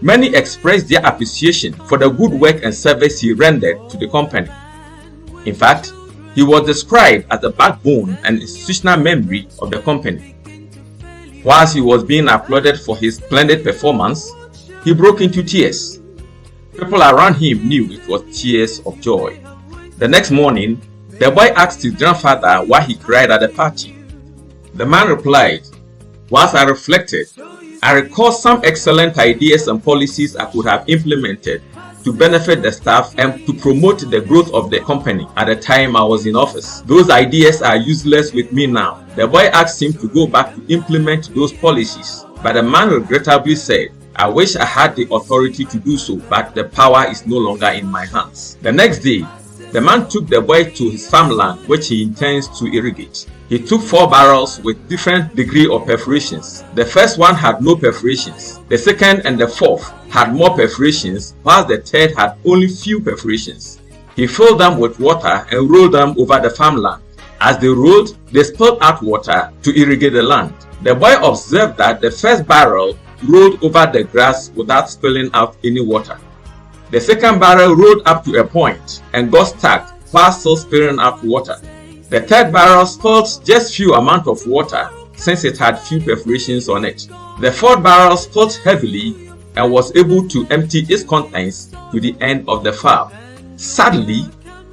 Many expressed their appreciation for the good work and service he rendered to the company. In fact, he was described as the backbone and institutional memory of the company. Whilst he was being applauded for his splendid performance, he broke into tears. People around him knew it was tears of joy. The next morning, the boy asked his grandfather why he cried at the party. The man replied, "Whilst I reflected, I recall some excellent ideas and policies I could have implemented to benefit the staff and to promote the growth of the company at the time I was in office. Those ideas are useless with me now." The boy asked him to go back to implement those policies, but the man regrettably said, "I wish I had the authority to do so, but the power is no longer in my hands." The next day, the man took the boy to his farmland, which he intends to irrigate. He took 4 barrels with different degree of perforations. The first one had no perforations. The second and the fourth had more perforations, whilst the third had only few perforations. He filled them with water and rolled them over the farmland. As they rolled, they spilled out water to irrigate the land. The boy observed that the first barrel rolled over the grass without spilling out any water. The second barrel rolled up to a point and got stuck while still spilling out water. The third barrel spilled just few amount of water since it had few perforations on it. The fourth barrel spilled heavily and was able to empty its contents to the end of the farm. Sadly,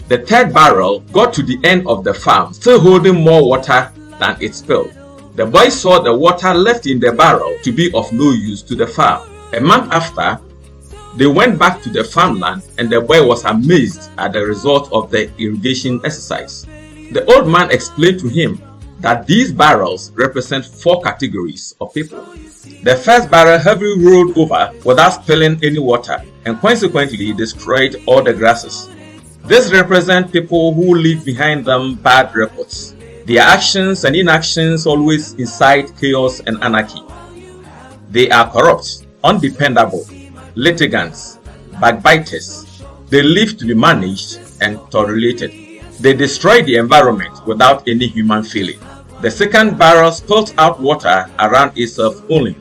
the third barrel got to the end of the farm, still holding more water than it spilled. The boy saw the water left in the barrel to be of no use to the farm. A month after, they went back to the farmland and the boy was amazed at the result of the irrigation exercise. The old man explained to him that these barrels represent 4 categories of people. The first barrel heavily rolled over without spilling any water and consequently destroyed all the grasses. This represents people who leave behind them bad records. Their actions and inactions always incite chaos and anarchy. They are corrupt, undependable, litigants, backbiters. They live to be managed and tolerated. They destroy the environment without any human feeling. The second barrel spills out water around itself only.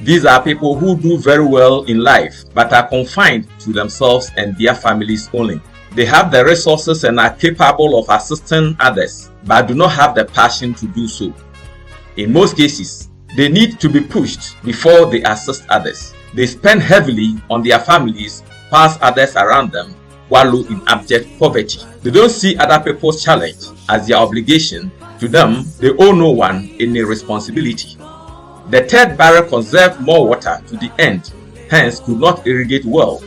These are people who do very well in life but are confined to themselves and their families only. They have the resources and are capable of assisting others but do not have the passion to do so. In most cases, they need to be pushed before they assist others. They spend heavily on their families whilst others around them wallow in abject poverty. They don't see other people's challenge as their obligation. To them, they owe no one any responsibility. The third barrel conserved more water to the end, hence could not irrigate well.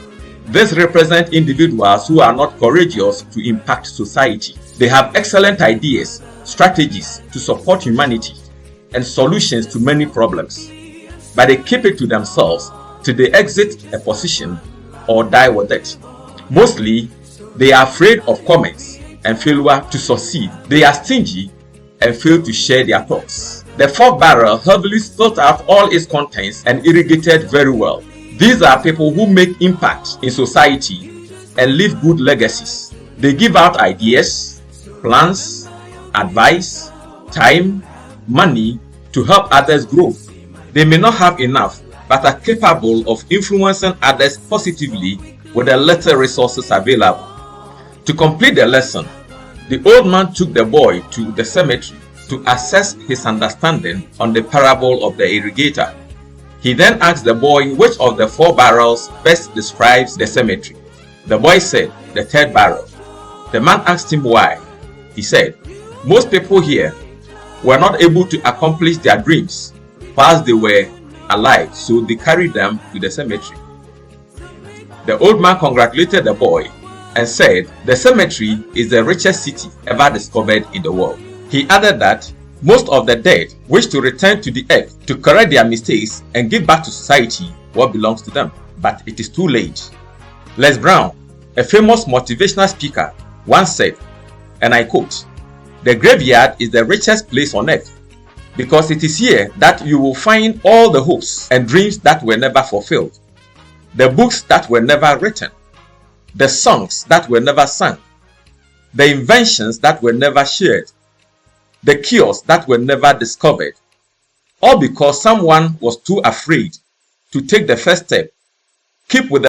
This represents individuals who are not courageous to impact society. They have excellent ideas, strategies to support humanity, and solutions to many problems, but they keep it to themselves till they exit a position or die with it. Mostly, they are afraid of comments and failure to succeed. They are stingy and fail to share their thoughts. The fourth barrel heavily spilled out all its contents and irrigated very well. These are people who make impact in society and leave good legacies. They give out ideas, plans, advice, time, money to help others grow. They may not have enough but are capable of influencing others positively with the little resources available. To complete the lesson, the old man took the boy to the cemetery to assess his understanding on the parable of the irrigator. He then asked the boy which of the 4 barrels best describes the cemetery. The boy said, "The third barrel." The man asked him why. He said, "Most people here were not able to accomplish their dreams whilst they were alive, so they carried them to the cemetery." The old man congratulated the boy and said the cemetery is the richest city ever discovered in the world. He added that most of the dead wish to return to the earth to correct their mistakes and give back to society what belongs to them, but it is too late. Les Brown, a famous motivational speaker, once said, and I quote, "The graveyard is the richest place on earth because it is here that you will find all the hopes and dreams that were never fulfilled, the books that were never written, the songs that were never sung, the inventions that were never shared, the cures that were never discovered, all because someone was too afraid to take the first step. Keep with the